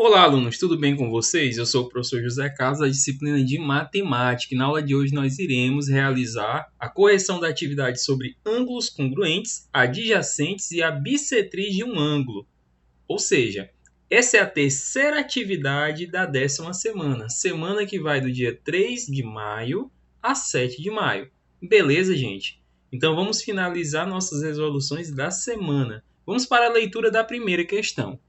Olá, alunos, tudo bem com vocês? Eu sou o professor José Carlos, da disciplina de Matemática. E na aula de hoje nós iremos realizar a correção da atividade sobre ângulos congruentes, adjacentes e a bissetriz de um ângulo. Ou seja, essa é a terceira atividade da 10ª semana. Semana que vai do dia 3 de maio a 7 de maio. Beleza, gente? Então vamos finalizar nossas resoluções da semana. Vamos para a leitura da primeira questão.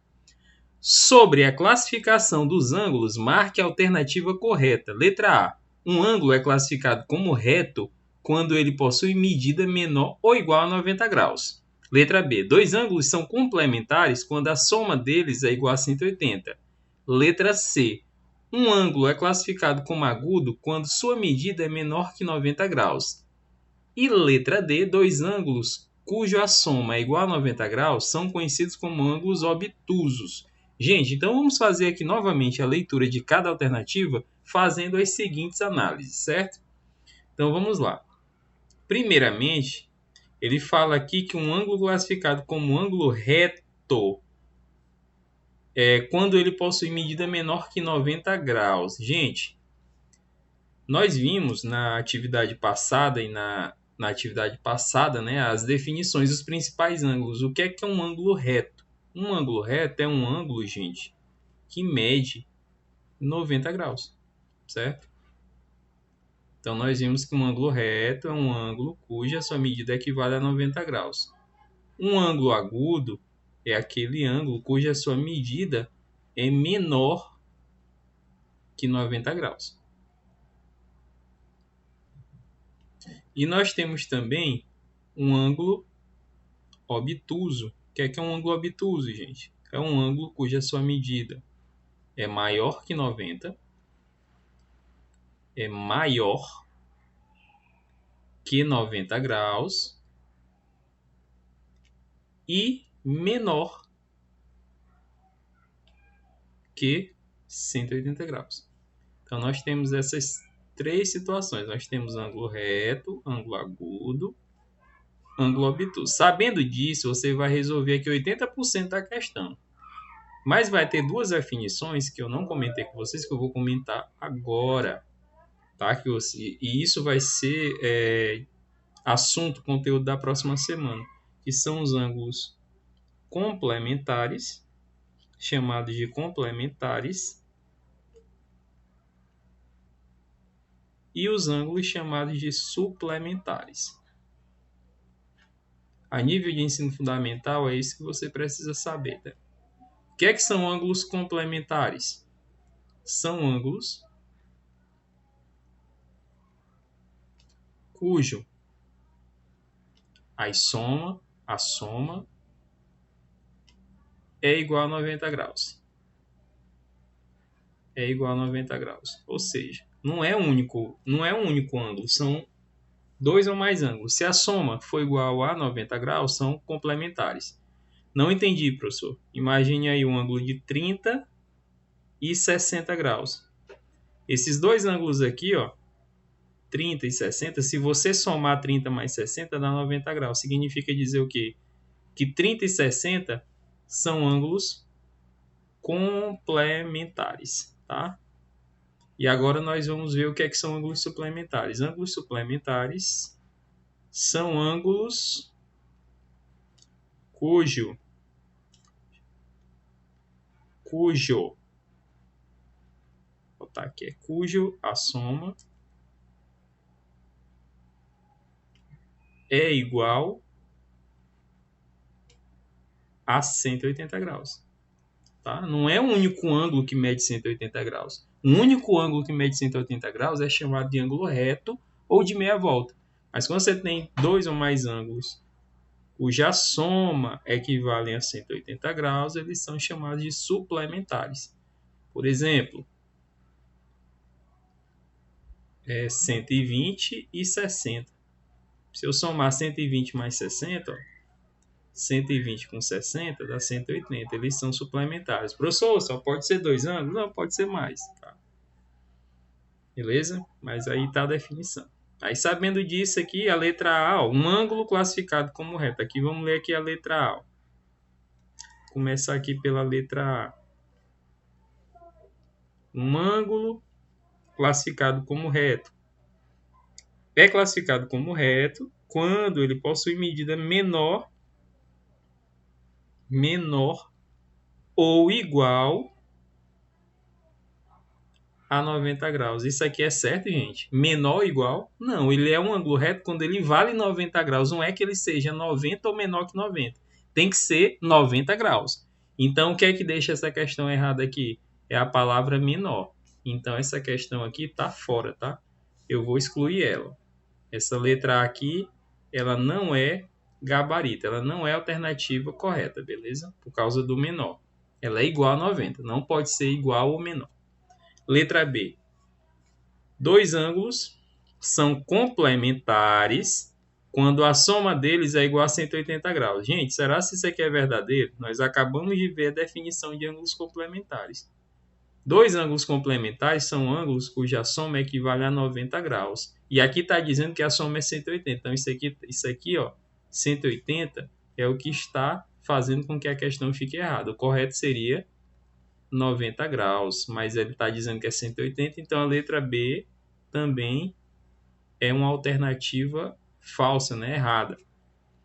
Sobre a classificação dos ângulos, marque a alternativa correta. Letra A. Um ângulo é classificado como reto quando ele possui medida menor ou igual a 90 graus. Letra B. Dois ângulos são complementares quando a soma deles é igual a 180. Letra C. Um ângulo é classificado como agudo quando sua medida é menor que 90 graus. E letra D. Dois ângulos cuja soma é igual a 90 graus são conhecidos como ângulos obtusos. Gente, então vamos fazer aqui novamente a leitura de cada alternativa, fazendo as seguintes análises, certo? Então vamos lá. Primeiramente, ele fala aqui que um ângulo classificado como ângulo reto é quando ele possui medida menor que 90 graus. Gente, nós vimos na atividade passada né, as definições dos principais ângulos. O que é um ângulo reto? Um ângulo reto é um ângulo, gente, que mede 90 graus, certo? Então, nós vimos que um ângulo reto é um ângulo cuja sua medida equivale a 90 graus. Um ângulo agudo é aquele ângulo cuja sua medida é menor que 90 graus. E nós temos também um ângulo obtuso. O que é um ângulo obtuso, gente? É um ângulo cuja sua medida é maior que 90, é maior que 90 graus e menor que 180 graus. Então, nós temos essas três situações. Nós temos ângulo reto, ângulo agudo, ângulo obtuso. Sabendo disso, você vai resolver aqui 80% da questão. Mas vai ter duas definições que eu não comentei com vocês, que eu vou comentar agora. Tá? E isso vai ser assunto, conteúdo da próxima semana, que são os ângulos complementares, chamados de complementares, e os ângulos chamados de suplementares. A nível de ensino fundamental, é isso que você precisa saber. Tá? O que são ângulos complementares? São ângulos cujo a soma é igual a 90 graus. É igual a 90 graus. Ou seja, não é um único ângulo, são dois ou mais ângulos. Se a soma for igual a 90 graus, são complementares. Não entendi, professor. Imagine aí um ângulo de 30 e 60 graus. Esses dois ângulos aqui, ó, 30 e 60, se você somar 30 mais 60, dá 90 graus. Significa dizer o quê? Que 30 e 60 são ângulos complementares, tá? E agora nós vamos ver o que é que são ângulos suplementares. Ângulos suplementares são ângulos cujo vou botar aqui, cujo a soma é igual a 180 graus. Tá? Não é um único ângulo que mede 180 graus. Um único ângulo que mede 180 graus é chamado de ângulo reto ou de meia volta. Mas quando você tem dois ou mais ângulos cuja soma equivale a 180 graus, eles são chamados de suplementares. Por exemplo, 120 e 60. Se eu somar 120 mais 60, ó, 120 com 60 dá 180. Eles são suplementares. Professor, só pode ser dois ângulos? Não, pode ser mais. Tá? Beleza? Mas aí está a definição. Aí, sabendo disso aqui, a letra A, ó, um ângulo classificado como reto. Aqui vamos ler aqui a letra A. Ó. Começar aqui pela letra A. Um ângulo classificado como reto. É classificado como reto quando ele possui medida menor ou igual a 90 graus. Isso aqui é certo, gente? Menor ou igual? Não, ele é um ângulo reto quando ele vale 90 graus. Não é que ele seja 90 ou menor que 90. Tem que ser 90 graus. Então, o que é que deixa essa questão errada aqui? É a palavra menor. Então, essa questão aqui está fora, tá? Eu vou excluir ela. Essa letra A aqui, ela não é gabarito. Ela não é a alternativa correta, beleza? Por causa do menor. Ela é igual a 90. Não pode ser igual ou menor. Letra B. Dois ângulos são complementares quando a soma deles é igual a 180 graus. Gente, será que isso aqui é verdadeiro? Nós acabamos de ver a definição de ângulos complementares. Dois ângulos complementares são ângulos cuja soma equivale a 90 graus. E aqui está dizendo que a soma é 180. Então, isso aqui, ó, 180 é o que está fazendo com que a questão fique errada. O correto seria 90 graus, mas ele está dizendo que é 180, então a letra B também é uma alternativa falsa, né? Errada.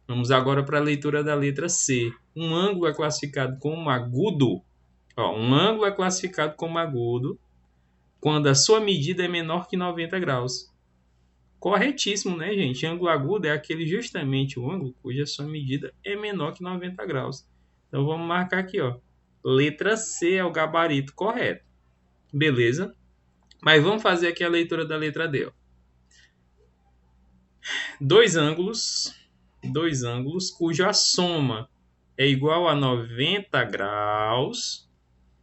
Vamos agora para a leitura da letra C. Um ângulo é classificado como agudo. Ó, um ângulo é classificado como agudo quando a sua medida é menor que 90 graus. Corretíssimo, né, gente? Ângulo agudo é aquele justamente o ângulo cuja sua medida é menor que 90 graus. Então vamos marcar aqui, ó. Letra C é o gabarito correto. Beleza? Mas vamos fazer aqui a leitura da letra D. Ó. Dois ângulos cuja soma é igual a 90 graus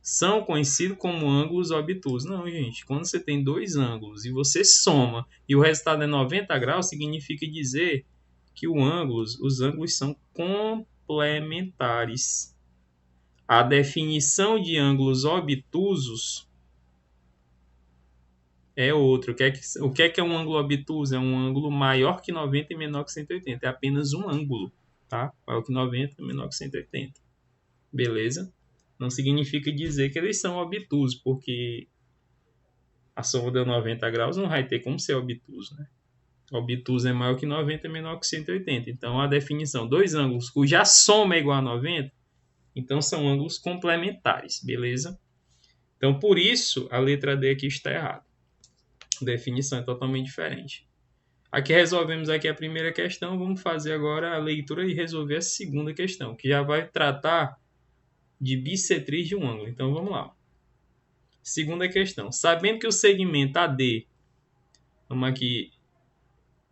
são conhecidos como ângulos obtusos. Não, gente, quando você tem dois ângulos e você soma e o resultado é 90 graus, significa dizer que os ângulos são complementares. A definição de ângulos obtusos é outro. O que é um ângulo obtuso? É um ângulo maior que 90 e menor que 180. É apenas um ângulo, tá? Maior que 90 e menor que 180. Beleza? Não significa dizer que eles são obtusos, porque a soma de 90 graus não vai ter como ser obtuso, né? Obtuso é maior que 90 e menor que 180. Então, a definição, dois ângulos cuja soma é igual a 90, então são ângulos complementares, beleza? Então, por isso, a letra D aqui está errada. A definição é totalmente diferente. Aqui resolvemos aqui a primeira questão, vamos fazer agora a leitura e resolver a segunda questão, que já vai tratar de bissetriz de um ângulo. Então, vamos lá. Segunda questão. Sabendo que o segmento AD, vamos aqui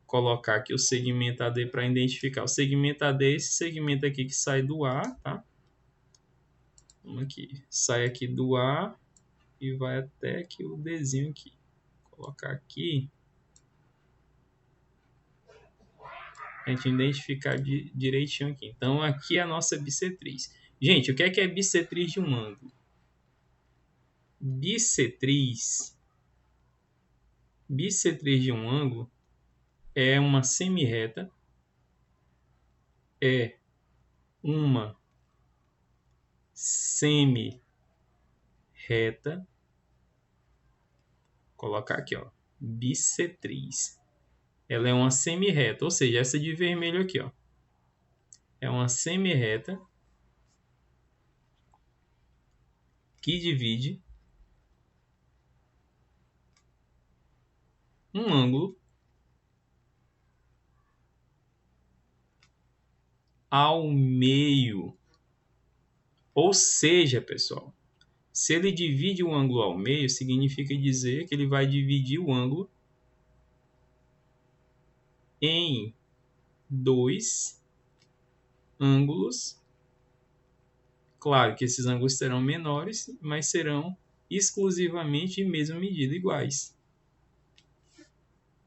colocar aqui o segmento AD para identificar. O segmento AD é esse segmento aqui que sai do A, tá? Vamos aqui. Sai aqui do A e vai até aqui o Dzinho aqui. Vou colocar aqui. A gente identificar direitinho aqui. Então, aqui é a nossa bissetriz. Gente, o que é bissetriz de um ângulo? Bissetriz de um ângulo é uma semirreta, é uma semirreta, colocar aqui, ó, bissetriz. Ela é uma semirreta, ou seja, essa de vermelho aqui, ó, é uma semirreta que divide um ângulo ao meio. Ou seja, pessoal, se ele divide o ângulo ao meio, significa dizer que ele vai dividir o ângulo em dois ângulos. Claro que esses ângulos serão menores, mas serão exclusivamente de mesma medida, iguais.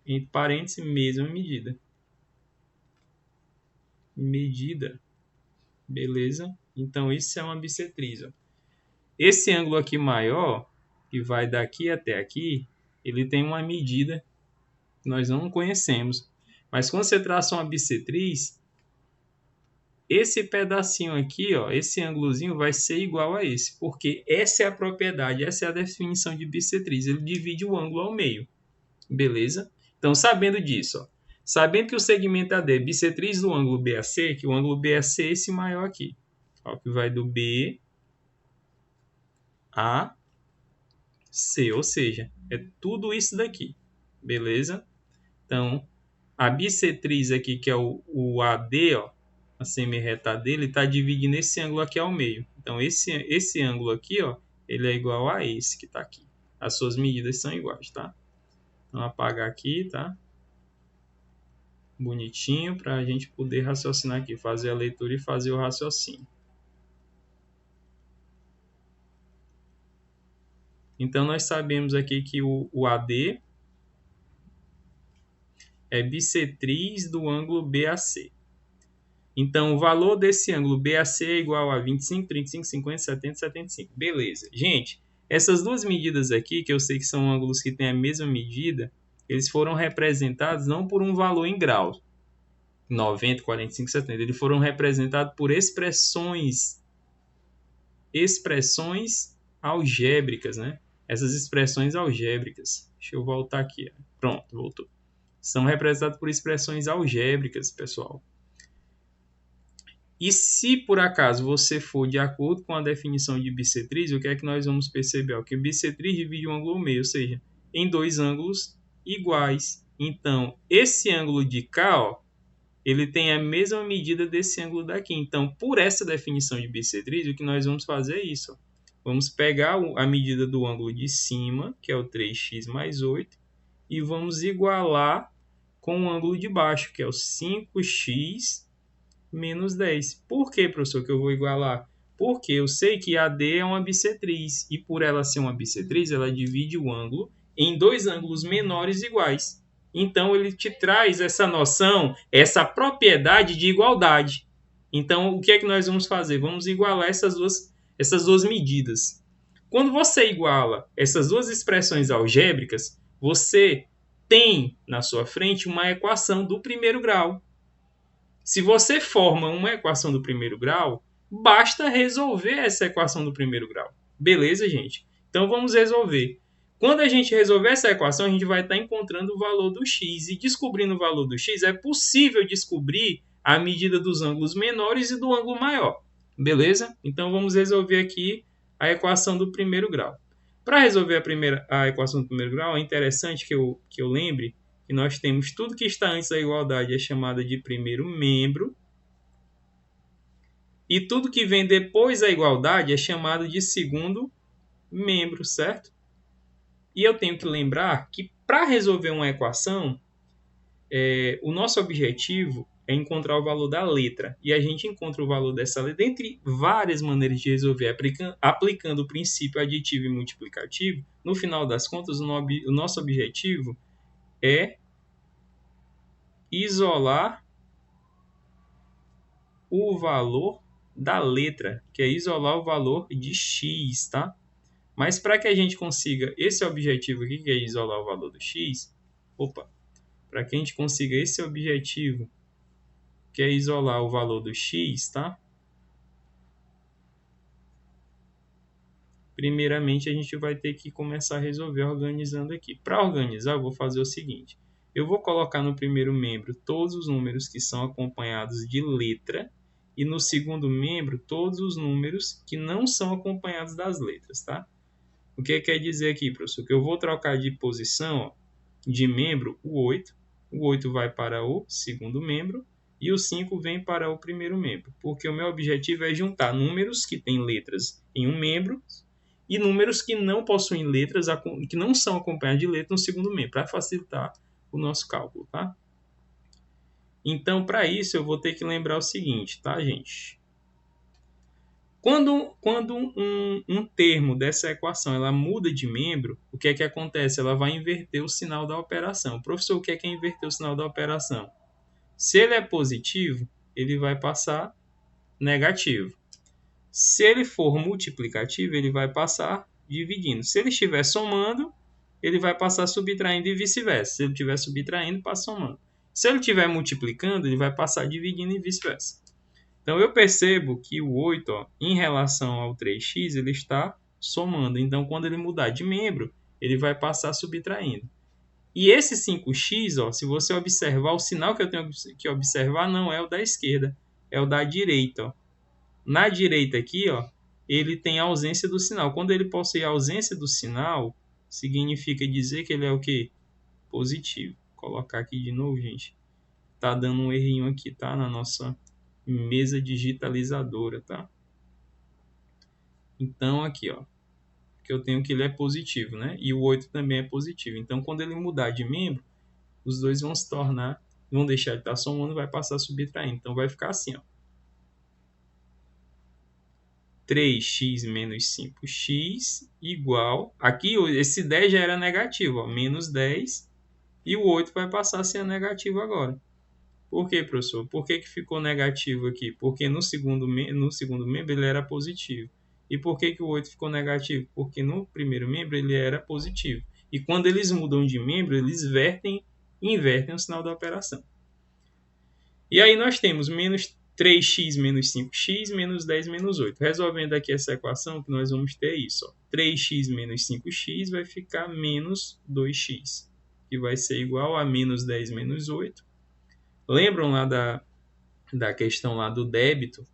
Entre parênteses, mesma medida. Medida. Beleza? Então, isso é uma bissetriz. Ó. Esse ângulo aqui maior, que vai daqui até aqui, ele tem uma medida que nós não conhecemos. Mas quando você traça uma bissetriz, esse pedacinho aqui, ó, esse ângulozinho vai ser igual a esse, porque essa é a propriedade, essa é a definição de bissetriz. Ele divide o ângulo ao meio, beleza? Então, sabendo disso, ó, sabendo que o segmento AD é bissetriz do ângulo BAC, que o ângulo BAC é esse maior aqui, ó, que vai do B a C, ou seja, é tudo isso daqui, beleza? Então, a bissetriz aqui, que é o AD, ó, a semi-reta dele, está dividindo esse ângulo aqui ao meio. Então, esse ângulo aqui, ó, ele é igual a esse que está aqui. As suas medidas são iguais, tá? Então, apagar aqui, tá? Bonitinho, para a gente poder raciocinar aqui, fazer a leitura e fazer o raciocínio. Então, nós sabemos aqui que o AD é bissetriz do ângulo BAC. Então, o valor desse ângulo BAC é igual a 25, 35, 50, 70, 75. Beleza. Gente, essas duas medidas aqui, que eu sei que são ângulos que têm a mesma medida, eles foram representados não por um valor em graus, 90, 45, 70. Eles foram representados por expressões algébricas, né? Essas expressões algébricas. Deixa eu voltar aqui. Pronto, voltou. São representados por expressões algébricas, pessoal. E se por acaso você for de acordo com a definição de bissetriz, o que é que nós vamos perceber? Que bissetriz divide um ângulo ao meio, ou seja, em dois ângulos iguais. Então, esse ângulo de cá, ó, ele tem a mesma medida desse ângulo daqui. Então, por essa definição de bissetriz, o que nós vamos fazer é isso. Ó. Vamos pegar a medida do ângulo de cima, que é o 3x mais 8, e vamos igualar com o ângulo de baixo, que é o 5x menos 10. Por que, professor, que eu vou igualar? Porque eu sei que AD é uma bissetriz, e por ela ser uma bissetriz, ela divide o ângulo em dois ângulos menores iguais. Então, ele te traz essa noção, essa propriedade de igualdade. Então, o que é que nós vamos fazer? Vamos igualar essas duas medidas. Quando você iguala essas duas expressões algébricas, você tem na sua frente uma equação do primeiro grau. Se você forma uma equação do primeiro grau, basta resolver essa equação do primeiro grau. Beleza, gente? Então, vamos resolver. Quando a gente resolver essa equação, a gente vai estar encontrando o valor do x. E descobrindo o valor do x, é possível descobrir a medida dos ângulos menores e do ângulo maior. Beleza? Então, vamos resolver aqui a equação do primeiro grau. Para resolver a equação do primeiro grau, é interessante que eu lembre que nós temos tudo que está antes da igualdade é chamada de primeiro membro, e tudo que vem depois da igualdade é chamado de segundo membro, certo? E eu tenho que lembrar que para resolver uma equação, o nosso objetivo é encontrar o valor da letra. E a gente encontra o valor dessa letra entre várias maneiras de resolver, aplicando o princípio aditivo e multiplicativo. No final das contas, o nosso objetivo é isolar o valor da letra, que é isolar o valor de x, tá? Mas para que a gente consiga esse objetivo aqui, que é isolar o valor do x, para que a gente consiga esse objetivo, que é isolar o valor do x, tá? Primeiramente, a gente vai ter que começar a resolver organizando aqui. Para organizar, eu vou fazer o seguinte. Eu vou colocar no primeiro membro todos os números que são acompanhados de letra e no segundo membro todos os números que não são acompanhados das letras, tá? O que quer dizer aqui, professor? Que eu vou trocar de posição, ó, de membro o 8. O 8 vai para o segundo membro e o 5 vem para o primeiro membro. Porque o meu objetivo é juntar números que têm letras em um membro e números que não possuem letras, que não são acompanhados de letra no segundo membro, para facilitar o nosso cálculo, tá? Então, para isso, eu vou ter que lembrar o seguinte, tá, gente? Quando um termo dessa equação ela muda de membro, o que é que acontece? Ela vai inverter o sinal da operação. Professor, o que é inverter o sinal da operação? Se ele é positivo, ele vai passar negativo. Se ele for multiplicativo, ele vai passar dividindo. Se ele estiver somando, ele vai passar subtraindo e vice-versa. Se ele estiver subtraindo, passa somando. Se ele estiver multiplicando, ele vai passar dividindo e vice-versa. Então, eu percebo que o 8, ó, em relação ao 3x, ele está somando. Então, quando ele mudar de membro, ele vai passar subtraindo. E esse 5x, ó, se você observar, o sinal que eu tenho que observar não é o da esquerda, é o da direita. Ó. Na direita aqui, ó, ele tem a ausência do sinal. Quando ele possui a ausência do sinal, significa dizer que ele é o quê? Positivo. Vou colocar aqui de novo, gente. Tá dando um errinho aqui, tá? Na nossa mesa digitalizadora, tá? Então, aqui, ó, que eu tenho que ele é positivo, né? E o 8 também é positivo. Então, quando ele mudar de membro, os dois vão se tornar, vão deixar de estar somando, vai passar a subtrair. Então, vai ficar assim, ó. 3x menos 5x igual... Aqui, esse 10 já era negativo, ó, menos 10. E o 8 vai passar a ser negativo agora. Por quê, professor? Por que ficou negativo aqui? Porque no segundo membro ele era positivo. E por que o 8 ficou negativo? Porque no primeiro membro ele era positivo. E quando eles mudam de membro, eles invertem o sinal da operação. E aí nós temos menos 3x menos 5x menos 10 menos 8. Resolvendo aqui essa equação, que nós vamos ter isso. Ó. 3x menos 5x vai ficar menos 2x, que vai ser igual a menos 10 menos 8. Lembram lá da questão lá do débito?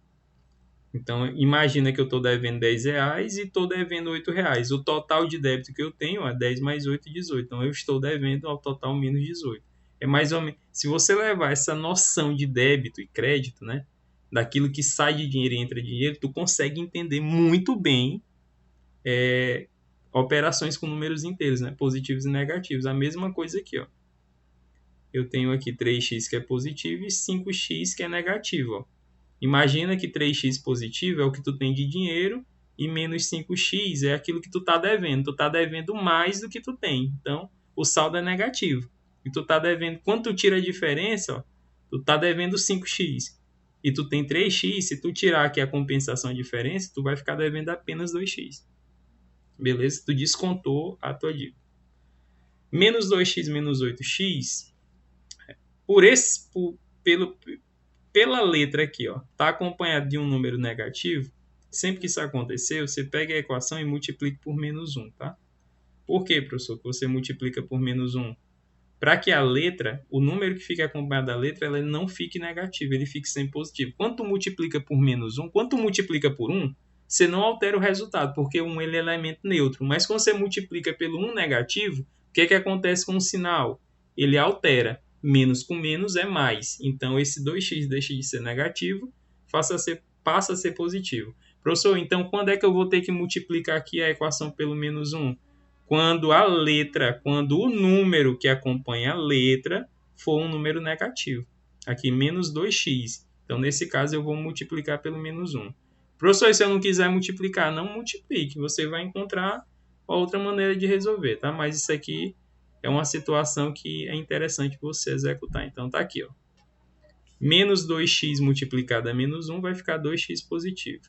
Então, imagina que eu estou devendo R$10 e estou devendo R$8. O total de débito que eu tenho é 10 mais 8, 18. Então, eu estou devendo ao total menos 18. É mais ou menos... Se você levar essa noção de débito e crédito, né? Daquilo que sai de dinheiro e entra de dinheiro, tu consegue entender muito bem operações com números inteiros, né? Positivos e negativos. A mesma coisa aqui, ó. Eu tenho aqui 3x que é positivo e 5x que é negativo, ó. Imagina que 3x positivo é o que tu tem de dinheiro e menos 5x é aquilo que tu está devendo. Tu está devendo mais do que tu tem. Então, o saldo é negativo. E tu está devendo... Quando tu tira a diferença, ó, tu está devendo 5x. E tu tem 3x. Se tu tirar aqui a compensação, a diferença, tu vai ficar devendo apenas 2x. Beleza? Tu descontou a tua dívida. Menos 2x menos 8x... Pela letra aqui, ó, tá acompanhado de um número negativo, sempre que isso acontecer, você pega a equação e multiplica por menos 1, tá? Por que, professor, que você multiplica por menos 1? Para que a letra, o número que fica acompanhado da letra, ela não fique negativo, ele fique sempre positivo. Quando tu multiplica por menos 1, quando tu multiplica por 1, você não altera o resultado, porque 1 ele é elemento neutro. Mas quando você multiplica pelo 1 negativo, o que acontece com o sinal? Ele altera. Menos com menos é mais. Então, esse 2x deixa de ser negativo, passa a ser positivo. Professor, então quando é que eu vou ter que multiplicar aqui a equação pelo menos 1? Quando o número que acompanha a letra for um número negativo. Aqui, menos 2x. Então, nesse caso, eu vou multiplicar pelo menos 1. Professor, se eu não quiser multiplicar, não multiplique. Você vai encontrar outra maneira de resolver, tá? Mas isso aqui é uma situação que é interessante você executar. Então, tá aqui, ó. Menos 2x multiplicado a menos 1 vai ficar 2x positivo.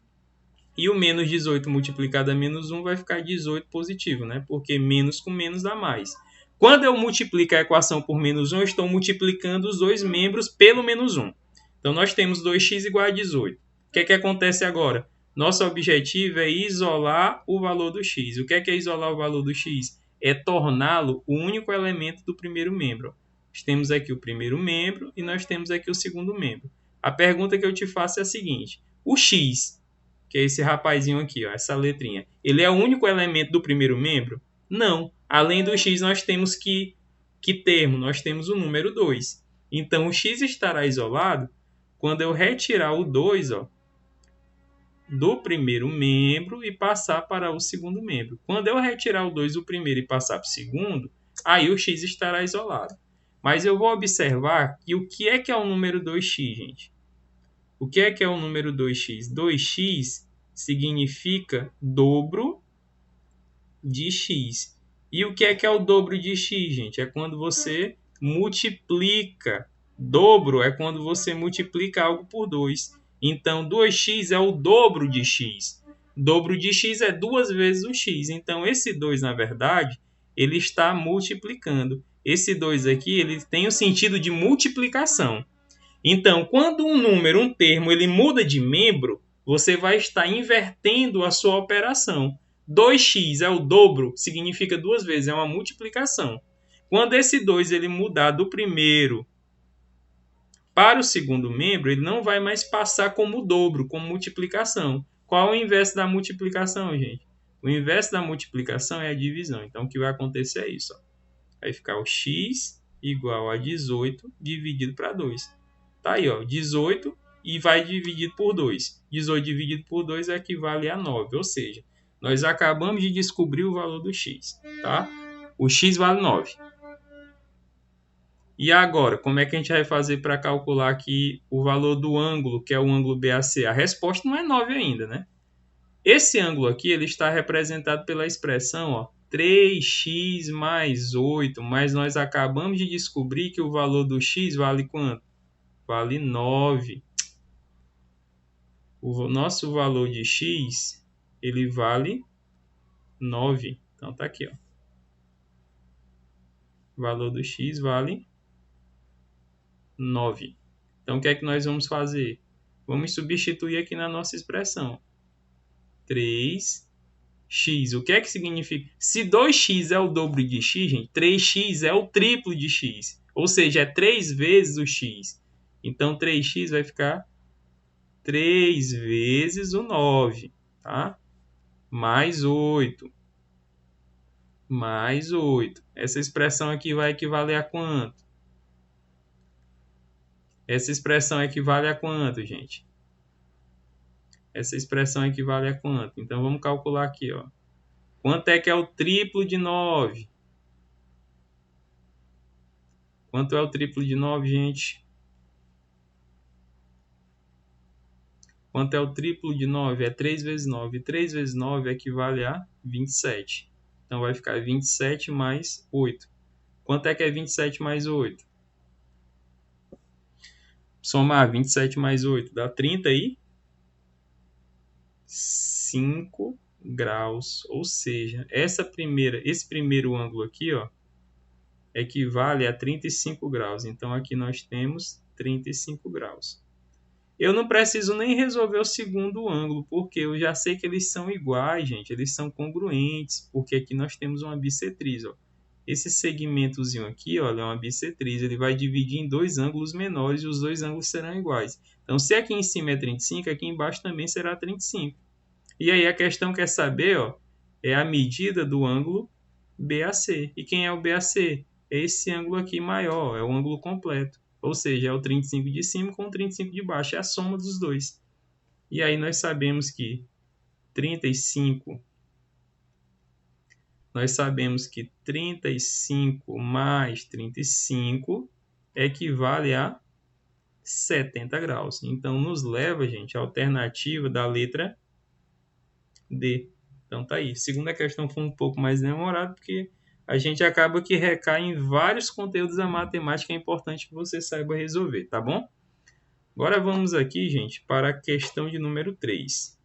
E o menos 18 multiplicado a menos 1 vai ficar 18 positivo, né? Porque menos com menos dá mais. Quando eu multiplico a equação por menos 1, eu estou multiplicando os dois membros pelo menos 1. Então, nós temos 2x igual a 18. O que acontece agora? Nosso objetivo é isolar o valor do x. O que é isolar o valor do x? É torná-lo o único elemento do primeiro membro. Nós temos aqui o primeiro membro e nós temos aqui o segundo membro. A pergunta que eu te faço é a seguinte. O x, que é esse rapazinho aqui, ó, essa letrinha, ele é o único elemento do primeiro membro? Não. Além do x, nós temos que termo? Nós temos o número 2. Então, o x estará isolado quando eu retirar o 2, ó, do primeiro membro e passar para o segundo membro. Quando eu retirar o 2 do primeiro e passar para o segundo, aí o x estará isolado. Mas eu vou observar que o que é o número 2x, gente? O que é o número 2x? 2x significa dobro de x. E o que é o dobro de x, gente? É quando você multiplica. Dobro é quando você multiplica algo por 2. Então, 2x é o dobro de x. Dobro de x é 2 vezes o x. Então, esse 2, na verdade, ele está multiplicando. Esse 2 aqui, ele tem o sentido de multiplicação. Então, quando um número, um termo, ele muda de membro, você vai estar invertendo a sua operação. 2x é o dobro, significa duas vezes, é uma multiplicação. Quando esse 2 ele mudar do primeiro para o segundo membro, ele não vai mais passar como dobro, como multiplicação. Qual é o inverso da multiplicação, gente? O inverso da multiplicação é a divisão. Então, o que vai acontecer é isso. Ó. Vai ficar o x igual a 18 dividido para 2. Tá aí, ó, 18 e vai dividido por 2. 18 dividido por 2 equivale a 9, ou seja, nós acabamos de descobrir o valor do x, tá? O x vale 9. E agora, como é que a gente vai fazer para calcular aqui o valor do ângulo, que é o ângulo BAC? A resposta não é 9 ainda, né? Esse ângulo aqui ele está representado pela expressão ó, 3x mais 8, mas nós acabamos de descobrir que o valor do x vale quanto? Vale 9. O nosso valor de x ele vale 9. Então tá aqui, ó. O valor do x vale 9. Então o que é que nós vamos fazer? Vamos substituir aqui na nossa expressão. 3x. O que é que significa? Se 2x é o dobro de x, gente, 3x é o triplo de x. Ou seja, é 3 vezes o x. Então 3x vai ficar 3 vezes o 9, tá? Mais 8. Mais 8. Essa expressão aqui vai equivaler a quanto? Essa expressão equivale a quanto, gente? Essa expressão equivale a quanto? Então vamos calcular aqui, ó. Quanto é que é o triplo de 9? Quanto é o triplo de 9, gente? Quanto é o triplo de 9? É 3 vezes 9. 3 vezes 9 equivale a 27. Então vai ficar 27 mais 8. Quanto é que é 27 mais 8? Somar 27 mais 8 dá 35 graus. Ou seja, esse primeiro ângulo aqui ó, equivale a 35 graus. Então aqui nós temos 35 graus. Eu não preciso nem resolver o segundo ângulo, porque eu já sei que eles são iguais, gente. Eles são congruentes, porque aqui nós temos uma bissetriz. Ó. Esse segmentozinho aqui ó, é uma bissetriz. Ele vai dividir em dois ângulos menores e os dois ângulos serão iguais. Então, se aqui em cima é 35, aqui embaixo também será 35. E aí a questão quer saber ó, é a medida do ângulo BAC. E quem é o BAC? É esse ângulo aqui maior, é o ângulo completo. Ou seja, é o 35 de cima com o 35 de baixo. É a soma dos dois. E aí nós sabemos que 35... Nós sabemos que 35 mais 35 equivale a 70 graus. Então, nos leva, gente, a alternativa da letra D. Então, tá aí. Segunda questão foi um pouco mais demorada, porque a gente acaba que recai em vários conteúdos da matemática. É importante que você saiba resolver, tá bom? Agora vamos aqui, gente, para a questão de número 3.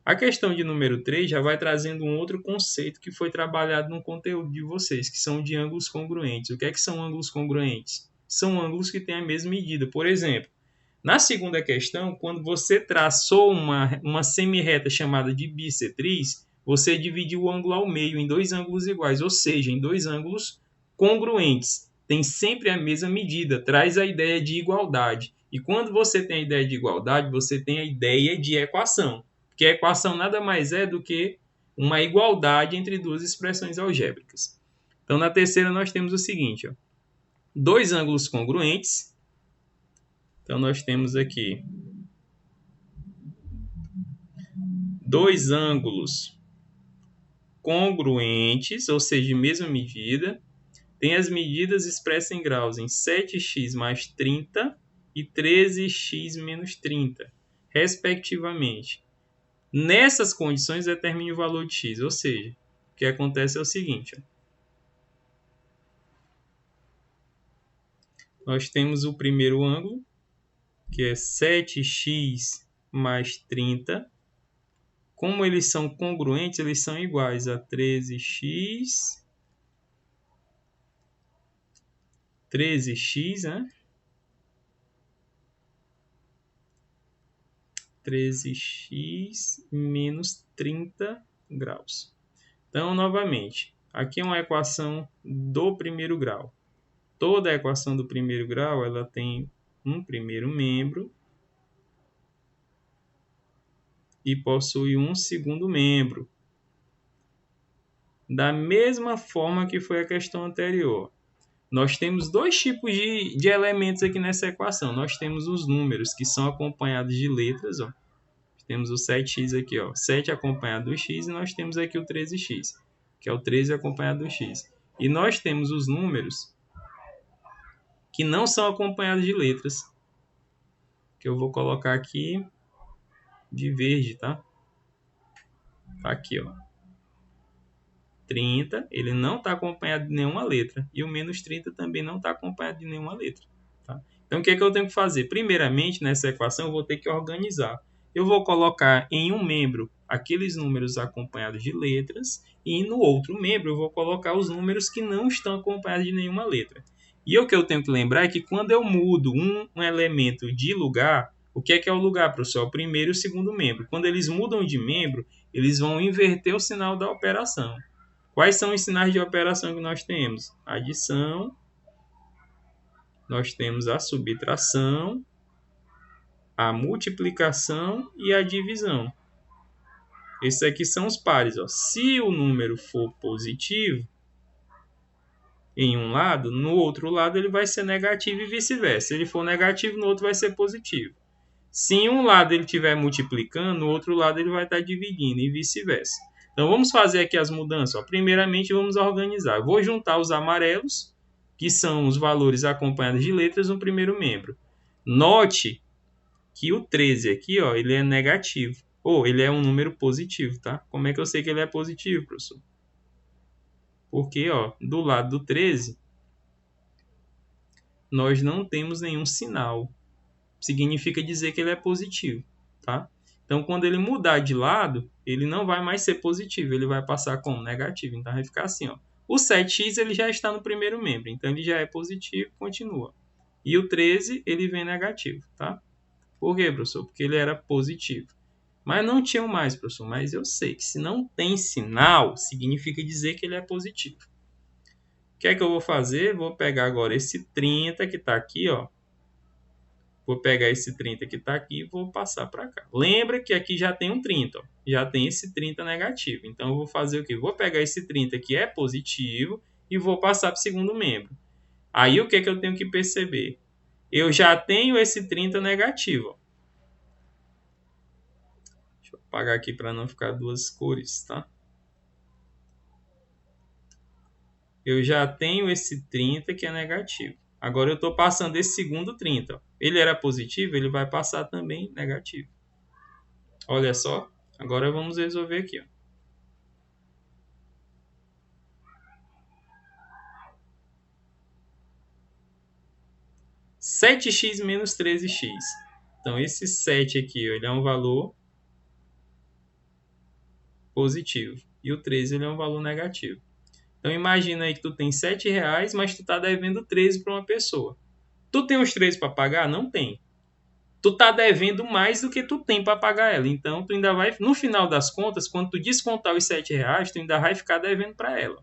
A questão de número 3 já vai trazendo um outro conceito que foi trabalhado no conteúdo de vocês, que são de ângulos congruentes. O que é que são ângulos congruentes? São ângulos que têm a mesma medida. Por exemplo, na segunda questão, quando você traçou uma semi-reta chamada de bissetriz, você dividiu o ângulo ao meio em dois ângulos iguais, ou seja, em dois ângulos congruentes. Tem sempre a mesma medida, traz a ideia de igualdade. E quando você tem a ideia de igualdade, você tem a ideia de equação. Porque a equação nada mais é do que uma igualdade entre duas expressões algébricas. Então, na terceira, nós temos o seguinte: ó, dois ângulos congruentes. Então, nós temos aqui dois ângulos congruentes, ou seja, de mesma medida. Tem as medidas expressas em graus em 7x mais 30 e 13x menos 30, respectivamente. Nessas condições, determine o valor de x, ou seja, o que acontece é o seguinte. Ó. Nós temos o primeiro ângulo, que é 7x mais 30. Como eles são congruentes, eles são iguais a 13x, né? 13x menos 30 graus. Então, novamente, aqui é uma equação do primeiro grau. Toda a equação do primeiro grau ela tem um primeiro membro e possui um segundo membro. Da mesma forma que foi a questão anterior. Nós temos dois tipos de elementos aqui nessa equação. Nós temos os números que são acompanhados de letras. Ó. Temos o 7x aqui, ó, 7 acompanhado do x, e nós temos aqui o 13x, que é o 13 acompanhado do x. E nós temos os números que não são acompanhados de letras, que eu vou colocar aqui de verde, tá? Aqui, ó. 30, ele não está acompanhado de nenhuma letra. E o menos 30 também não está acompanhado de nenhuma letra. Tá? Então, o que é que eu tenho que fazer? Primeiramente, nessa equação, eu vou ter que organizar. Eu vou colocar em um membro aqueles números acompanhados de letras. E no outro membro, eu vou colocar os números que não estão acompanhados de nenhuma letra. E o que eu tenho que lembrar é que quando eu mudo um elemento de lugar, o que é o lugar, professor? O primeiro e o segundo membro. Quando eles mudam de membro, eles vão inverter o sinal da operação. Quais são os sinais de operação que nós temos? A adição, nós temos a subtração, a multiplicação e a divisão. Esses aqui são os pares. Ó. Se o número for positivo em um lado, no outro lado ele vai ser negativo e vice-versa. Se ele for negativo, no outro vai ser positivo. Se em um lado ele estiver multiplicando, no outro lado ele vai estar dividindo e vice-versa. Então, vamos fazer aqui as mudanças. Ó. Primeiramente, vamos organizar. Eu vou juntar os amarelos, que são os valores acompanhados de letras, no primeiro membro. Note que o 13 aqui, ó, ele é negativo. Ou ele é um número positivo, tá? Como é que eu sei que ele é positivo, professor? Porque, ó, do lado do 13, nós não temos nenhum sinal. Significa dizer que ele é positivo, tá? Então, quando ele mudar de lado, ele não vai mais ser positivo, ele vai passar como negativo. Então, vai ficar assim, ó. O 7x ele já está no primeiro membro, então ele já é positivo, continua. E o 13 ele vem negativo, tá? Por quê, professor? Porque ele era positivo. Mas não tinha mais, professor. Mas eu sei que se não tem sinal, significa dizer que ele é positivo. O que é que eu vou fazer? Vou pegar agora esse 30 que está aqui, ó. Vou pegar esse 30 que está aqui e vou passar para cá. Lembra que aqui já tem um 30, ó. Já tem esse 30 negativo. Então, eu vou fazer o quê? Vou pegar esse 30 que é positivo e vou passar para o segundo membro. Aí, o que é que eu tenho que perceber? Eu já tenho esse 30 negativo. Ó. Deixa eu apagar aqui para não ficar duas cores, tá? Eu já tenho esse 30 que é negativo. Agora eu estou passando esse segundo 30. Ó. Ele era positivo, ele vai passar também negativo. Olha só. Agora vamos resolver aqui. Ó. Sete x menos 13x. Então, esse 7 aqui ó, ele é um valor positivo. E o 13 ele é um valor negativo. Então, imagina aí que tu tem 7 reais, mas tu está devendo 13 para uma pessoa. Tu tem os 13 para pagar? Não tem. Tu está devendo mais do que tu tem para pagar ela. Então, tu ainda vai, no final das contas, quando tu descontar os 7 reais, tu ainda vai ficar devendo para ela.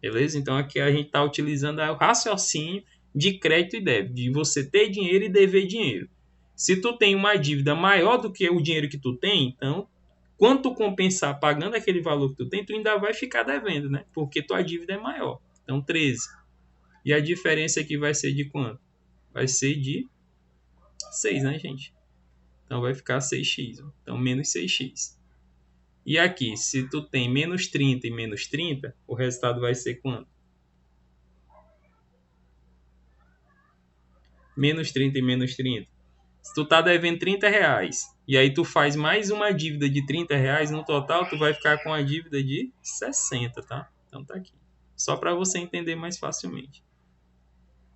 Beleza? Então, aqui a gente está utilizando o raciocínio de crédito e débito, de você ter dinheiro e dever dinheiro. Se tu tem uma dívida maior do que o dinheiro que tu tem, então, quando tu compensar pagando aquele valor que tu tem, tu ainda vai ficar devendo, né? Porque tua dívida é maior. Então, 13. E a diferença aqui vai ser de quanto? Vai ser de 6, né, gente? Então, vai ficar 6x. Ó. Então, menos 6x. E aqui, se tu tem menos 30 e menos 30, o resultado vai ser quanto? Menos 30 e menos 30. Se tu tá devendo 30 reais e aí tu faz mais uma dívida de 30 reais, no total tu vai ficar com a dívida de 60, tá? Então tá aqui. Só para você entender mais facilmente.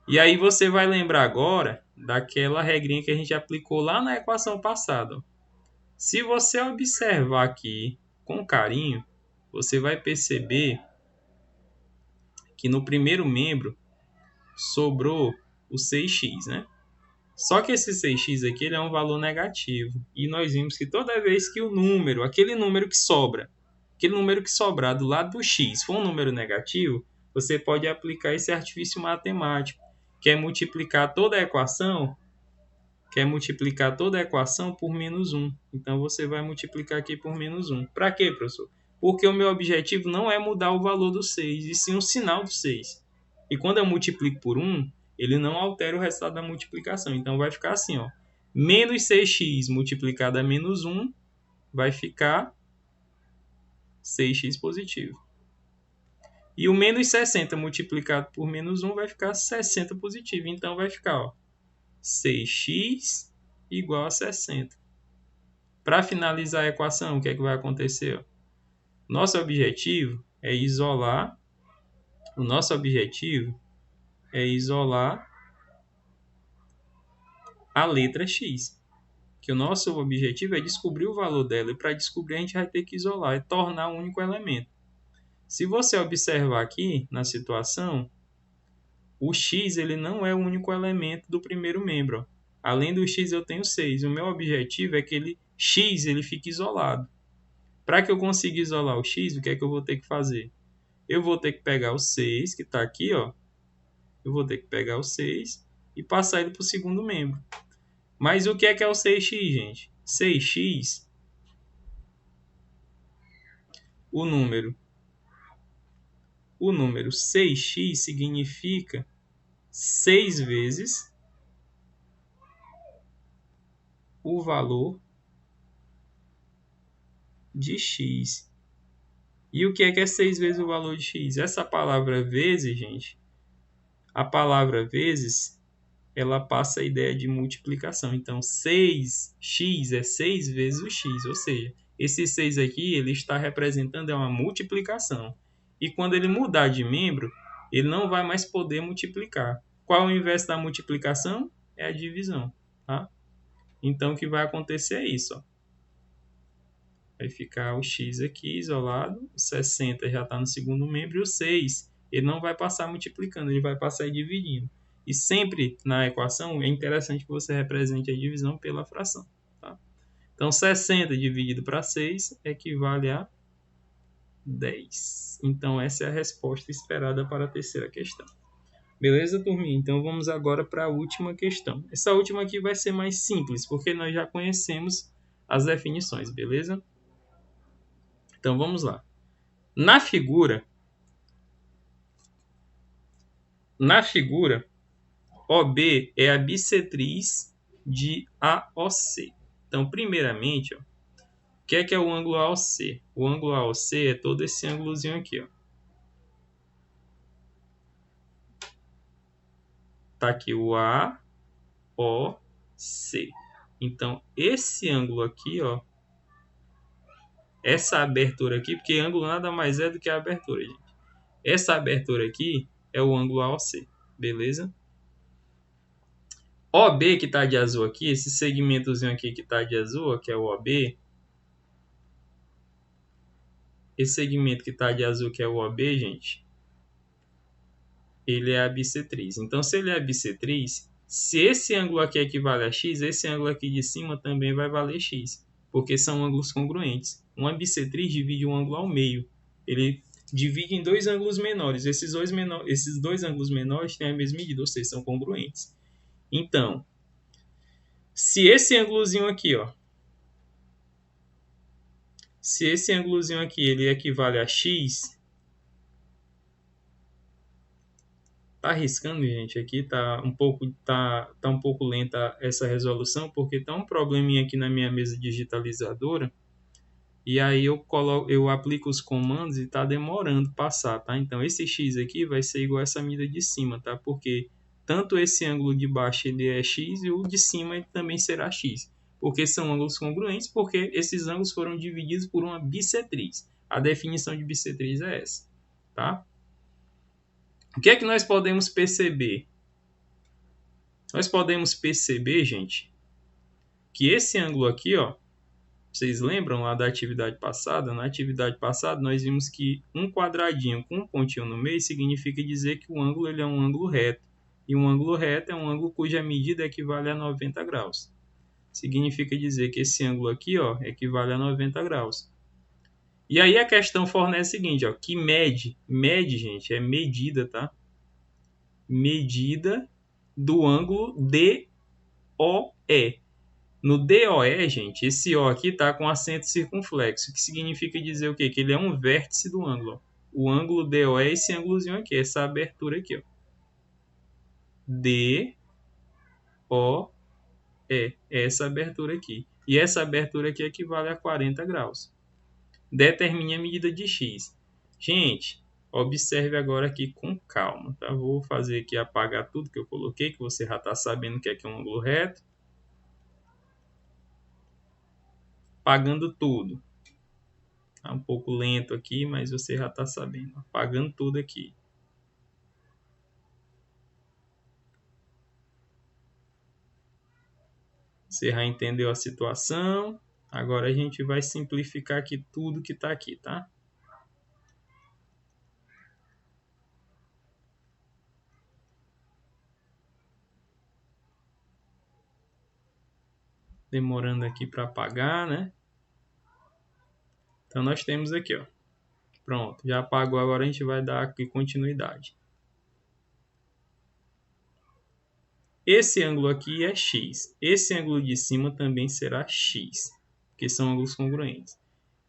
E aí você vai lembrar agora daquela regrinha que a gente aplicou lá na equação passada. Se você observar aqui com carinho, você vai perceber que no primeiro membro sobrou o 6x, né? Só que esse 6x aqui ele é um valor negativo. E nós vimos que toda vez que o número, aquele número que sobrar do lado do x for um número negativo, você pode aplicar esse artifício matemático, que é multiplicar toda a equação, por menos 1. Então, você vai multiplicar aqui por menos 1. Para quê, professor? Porque o meu objetivo não é mudar o valor do 6, e sim o sinal do 6. E quando eu multiplico por 1, ele não altera o resultado da multiplicação. Então, vai ficar assim, ó. Menos 6x multiplicado a menos 1 vai ficar 6x positivo. E o menos 60 multiplicado por menos 1 vai ficar 60 positivo. Então, vai ficar, ó, 6x igual a 60. Para finalizar a equação, o que é que vai acontecer? Nosso objetivo é isolar a letra x. Que o nosso objetivo é descobrir o valor dela. E para descobrir, a gente vai ter que isolar e tornar um único elemento. Se você observar aqui na situação, o x ele não é o único elemento do primeiro membro. Além do x, eu tenho 6. O meu objetivo é que x ele fique isolado. Para que eu consiga isolar o x, o que é que eu vou ter que fazer? Eu vou ter que pegar o 6, que está aqui, ó. Eu vou ter que pegar o 6 e passar ele para o segundo membro. Mas o que é o 6x, gente? 6x, o número 6x significa 6 vezes o valor de x. E o que é 6 vezes o valor de x? Essa palavra vezes, gente, a palavra vezes, ela passa a ideia de multiplicação. Então, 6x é 6 vezes o x, ou seja, esse 6 aqui ele está representando uma multiplicação. E quando ele mudar de membro, ele não vai mais poder multiplicar. Qual é o inverso da multiplicação? É a divisão. Tá? Então, o que vai acontecer é isso. Ó. Vai ficar o x aqui isolado, o 60 já está no segundo membro, e o 6 ele não vai passar multiplicando, ele vai passar dividindo. E sempre na equação é interessante que você represente a divisão pela fração. Tá? Então, 60 dividido para 6 equivale a 10. Então, essa é a resposta esperada para a terceira questão. Beleza, turminha? Então, vamos agora para a última questão. Essa última aqui vai ser mais simples, porque nós já conhecemos as definições, beleza? Então, vamos lá. Na figura, OB é a bissetriz de AOC. Então, primeiramente, ó, o que é o ângulo AOC? O ângulo AOC é todo esse ângulozinho aqui. Está aqui o AOC. Então, esse ângulo aqui, ó, essa abertura aqui, porque ângulo nada mais é do que a abertura, gente. Essa abertura aqui é o ângulo AOC, beleza? OB que está de azul aqui, esse segmentozinho aqui que está de azul, ó, que é o OB, esse segmento que está de azul, que é o OB, gente, ele é a bissetriz. Então, se ele é a bissetriz, se esse ângulo aqui equivale a x, esse ângulo aqui de cima também vai valer x, porque são ângulos congruentes. Uma bissetriz divide um ângulo ao meio. Ele divide em dois ângulos menores. Esses dois ângulos menores têm a mesma medida, ou seja, são congruentes. Então, se esse ângulozinho aqui, ó, ele equivale a x, tá arriscando, gente, aqui tá um pouco lenta essa resolução, porque tá um probleminha aqui na minha mesa digitalizadora, e aí eu aplico os comandos e tá demorando passar, tá? Então esse x aqui vai ser igual a essa medida de cima, tá? Porque tanto esse ângulo de baixo ele é x e o de cima ele também será x, porque são ângulos congruentes, porque esses ângulos foram divididos por uma bissetriz. A definição de bissetriz é essa, tá? O que é que nós podemos perceber? Nós podemos perceber, gente, que esse ângulo aqui, ó, vocês lembram lá da atividade passada? Na atividade passada, nós vimos que um quadradinho com um pontinho no meio significa dizer que o ângulo ele é um ângulo reto. E um ângulo reto é um ângulo cuja medida equivale a 90 graus. Significa dizer que esse ângulo aqui, ó, equivale a 90 graus. E aí a questão fornece o seguinte, ó, que mede, gente, é medida, tá? Medida do ângulo DOE. No DOE, gente, esse O aqui está com acento circunflexo, que significa dizer o quê? Que ele é um vértice do ângulo. Ó. O ângulo DOE é esse ângulozinho aqui, essa abertura aqui. Ó. DOE é essa abertura aqui. E essa abertura aqui equivale a 40 graus. Determine a medida de x. Gente, observe agora aqui com calma. Tá? Vou fazer aqui apagar tudo que eu coloquei, que você já está sabendo que aqui é um ângulo reto. Apagando tudo. Tá um pouco lento aqui, mas você já está sabendo. Apagando tudo aqui. Você já entendeu a situação. Agora a gente vai simplificar aqui tudo que está aqui, tá? Demorando aqui para apagar, né? Então nós temos aqui, ó. Pronto, já apagou, agora a gente vai dar aqui continuidade. Esse ângulo aqui é x. Esse ângulo de cima também será x, porque são ângulos congruentes.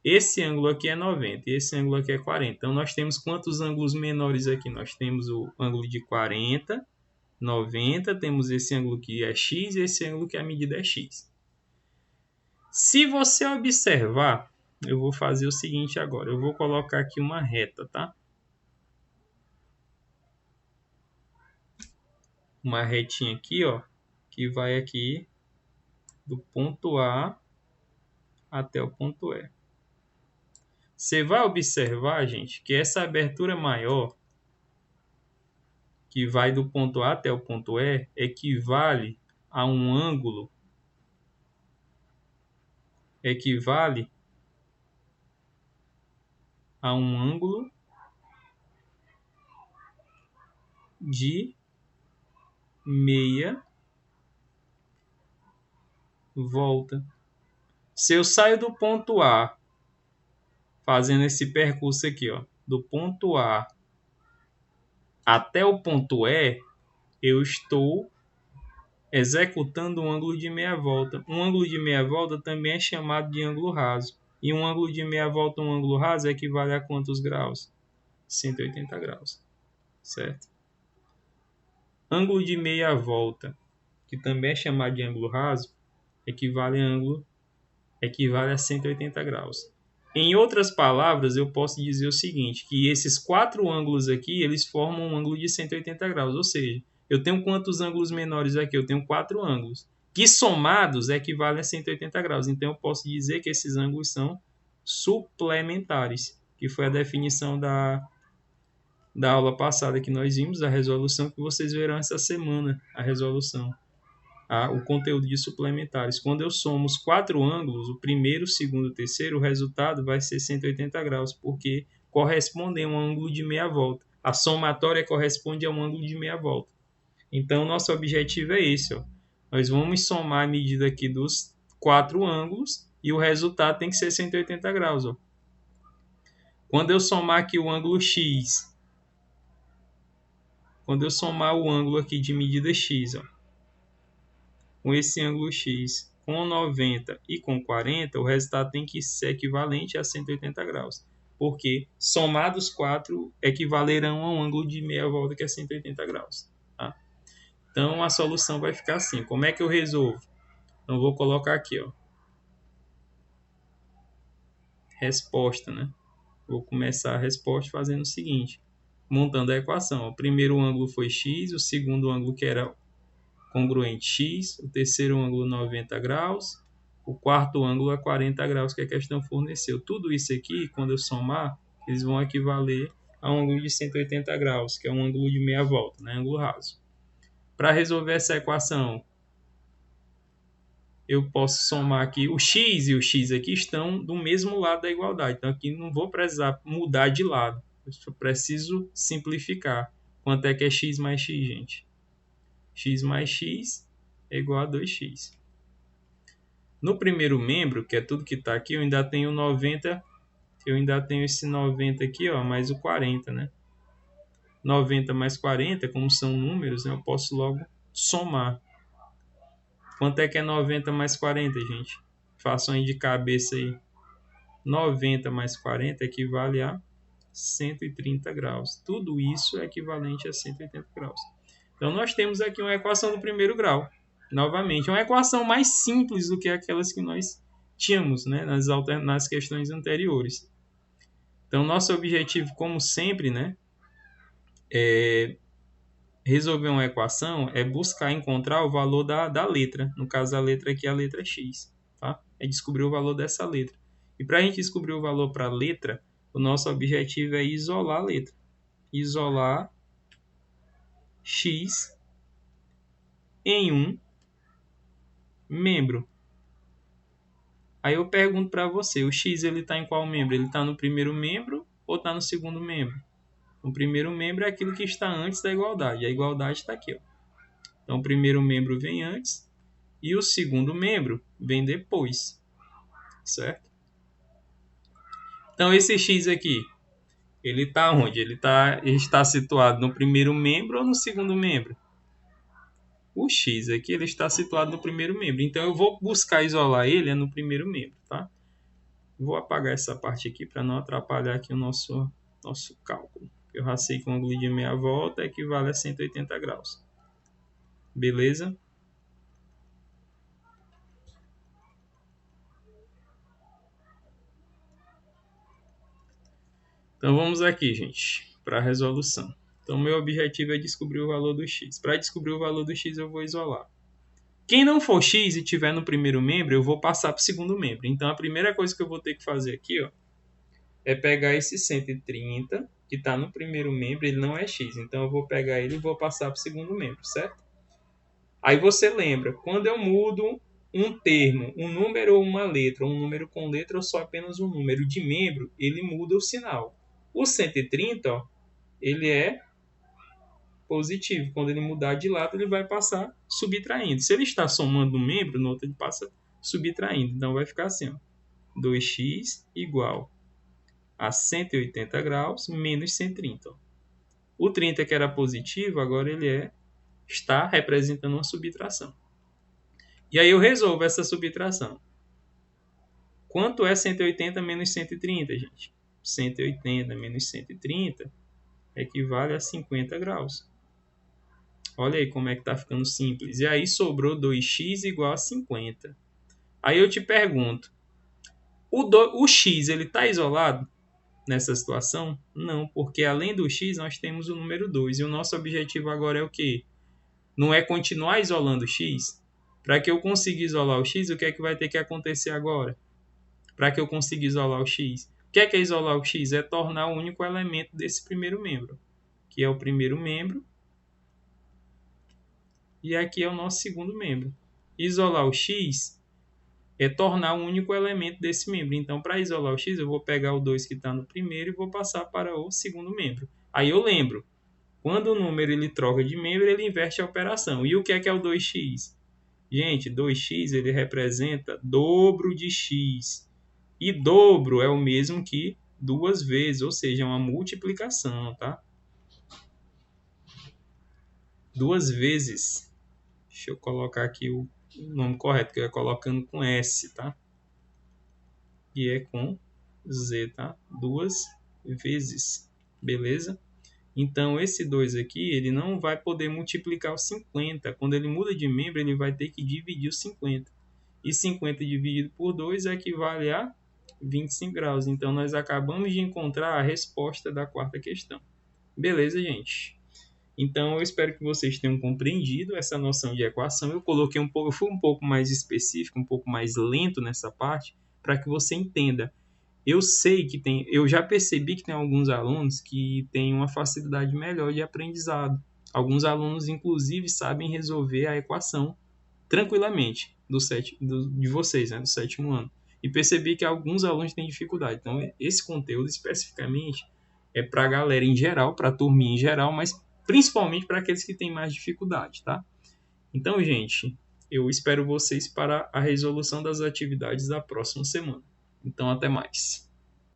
Esse ângulo aqui é 90 e esse ângulo aqui é 40. Então nós temos quantos ângulos menores aqui? Nós temos o ângulo de 40, 90, temos esse ângulo que é x e esse ângulo que a medida é x. Se você observar, eu vou fazer o seguinte agora. Eu vou colocar aqui uma reta, tá? Uma retinha aqui, ó, que vai aqui do ponto A até o ponto E. Você vai observar, gente, que essa abertura maior, que vai do ponto A até o ponto E, equivale a um ângulo, de meia volta. Se eu saio do ponto A, fazendo esse percurso aqui, ó, do ponto A até o ponto E, eu estou executando um ângulo de meia volta. Um ângulo de meia volta também é chamado de ângulo raso. E um ângulo de meia volta, um ângulo raso, equivale a quantos graus? 180 graus, certo? Ângulo de meia volta, que também é chamado de ângulo raso, equivale a 180 graus. Em outras palavras, eu posso dizer o seguinte, que esses quatro ângulos aqui, eles formam um ângulo de 180 graus, ou seja, eu tenho quantos ângulos menores aqui? Eu tenho quatro ângulos, que somados equivalem a 180 graus. Então, eu posso dizer que esses ângulos são suplementares, que foi a definição da aula passada que nós vimos, a resolução, que vocês verão essa semana, a resolução. O conteúdo de suplementares. Quando eu somo os quatro ângulos, o primeiro, o segundo e o terceiro, o resultado vai ser 180 graus, porque correspondem a um ângulo de meia volta. A somatória corresponde a um ângulo de meia volta. Então, nosso objetivo é esse. Ó. Nós vamos somar a medida aqui dos quatro ângulos e o resultado tem que ser 180 graus. Ó. Quando eu somar aqui o ângulo x, quando eu somar o ângulo aqui de medida x, ó, com esse ângulo x com 90 e com 40, o resultado tem que ser equivalente a 180 graus. Porque somados 4 equivalerão a um ângulo de meia volta que é 180 graus. Tá? Então a solução vai ficar assim. Como é que eu resolvo? Então vou colocar aqui, ó. Resposta, né? Vou começar a resposta fazendo o seguinte. Montando a equação. O primeiro ângulo foi x, o segundo ângulo que era congruente x, o terceiro ângulo 90 graus, o quarto ângulo é 40 graus que a questão forneceu. Tudo isso aqui, quando eu somar, eles vão equivaler a um ângulo de 180 graus, que é um ângulo de meia volta, né? Ângulo raso. Para resolver essa equação, eu posso somar aqui, o x e o x aqui estão do mesmo lado da igualdade, então aqui não vou precisar mudar de lado, eu só preciso simplificar. Quanto é que é x mais x, gente? x mais x é igual a 2x. No primeiro membro, que é tudo que está aqui, eu ainda tenho 90, eu ainda tenho esse 90 aqui, ó, mais o 40, né? 90 mais 40, como são números, né, eu posso logo somar. Quanto é que é 90 mais 40, gente? Façam aí de cabeça aí. 90 mais 40 equivale a 130 graus. Tudo isso é equivalente a 180 graus. Então, nós temos aqui uma equação do primeiro grau. Novamente, uma equação mais simples do que aquelas que nós tínhamos, né, nas questões anteriores. Então, nosso objetivo, como sempre, né, resolver uma equação é buscar encontrar o valor da letra. No caso, a letra aqui é a letra x. Tá? É descobrir o valor dessa letra. E para a gente descobrir o valor para a letra, o nosso objetivo é isolar a letra. Isolar x em um membro. Aí eu pergunto para você, o x ele está em qual membro? Ele está no primeiro membro ou está no segundo membro? O primeiro membro é aquilo que está antes da igualdade. A igualdade está aqui. Ó. Então, o primeiro membro vem antes e o segundo membro vem depois. Certo? Então, esse x aqui, ele está onde? Ele está situado no primeiro membro ou no segundo membro? O x aqui ele está situado no primeiro membro. Então, eu vou buscar isolar ele no primeiro membro. Tá? Vou apagar essa parte aqui para não atrapalhar aqui o nosso cálculo. Eu racei com ângulo de meia volta, equivale a 180 graus. Beleza? Então vamos aqui, gente, para a resolução. Então meu objetivo é descobrir o valor do x. Para descobrir o valor do x eu vou isolar. Quem não for x e tiver no primeiro membro, eu vou passar para o segundo membro. Então a primeira coisa que eu vou ter que fazer aqui, ó, é pegar esse 130, que está no primeiro membro, ele não é x. Então eu vou pegar ele e vou passar para o segundo membro, certo? Aí você lembra, quando eu mudo um termo, um número ou uma letra, um número com letra ou só apenas um número de membro, ele muda o sinal. O 130, ó, ele é positivo. Quando ele mudar de lado, ele vai passar subtraindo. Se ele está somando um membro, no outro ele passa subtraindo. Então vai ficar assim, ó, 2x igual a 180 graus menos 130. Ó. O 30 que era positivo, agora ele está representando uma subtração. E aí eu resolvo essa subtração. Quanto é 180 menos 130, gente? 180 menos 130 equivale a 50 graus. Olha aí como é que está ficando simples. E aí sobrou 2x igual a 50. Aí eu te pergunto, o x ele está isolado nessa situação? Não, porque além do x nós temos o número 2. E o nosso objetivo agora é o quê? Não é continuar isolando o x? Para que eu consiga isolar o x, o que é que vai ter que acontecer agora? Para que eu consiga isolar o x? O que é isolar o x? É tornar o único elemento desse primeiro membro, que é o primeiro membro, e aqui é o nosso segundo membro. Isolar o x é tornar o único elemento desse membro. Então, para isolar o x, eu vou pegar o 2 que está no primeiro e vou passar para o segundo membro. Aí eu lembro, quando o número ele troca de membro, ele inverte a operação. E o que é o 2x? Gente, 2x ele representa dobro de x. E dobro é o mesmo que duas vezes, ou seja, é uma multiplicação, tá? Duas vezes. Deixa eu colocar aqui o nome correto, que eu ia colocando com S, tá? E é com Z, tá? Duas vezes, beleza? Então, esse 2 aqui, ele não vai poder multiplicar o 50. Quando ele muda de membro, ele vai ter que dividir o 50. E 50 dividido por 2 equivale a 25 graus. Então, nós acabamos de encontrar a resposta da quarta questão. Beleza, gente? Então, eu espero que vocês tenham compreendido essa noção de equação. Eu fui um pouco mais específico, um pouco mais lento nessa parte, para que você entenda. Eu já percebi que tem alguns alunos que têm uma facilidade melhor de aprendizado. Alguns alunos, inclusive, sabem resolver a equação tranquilamente de vocês, né, do sétimo ano. E percebi que alguns alunos têm dificuldade. Então, esse conteúdo especificamente é para a galera em geral, para a turminha em geral, mas principalmente para aqueles que têm mais dificuldade, tá? Então, gente, eu espero vocês para a resolução das atividades da próxima semana. Então, até mais.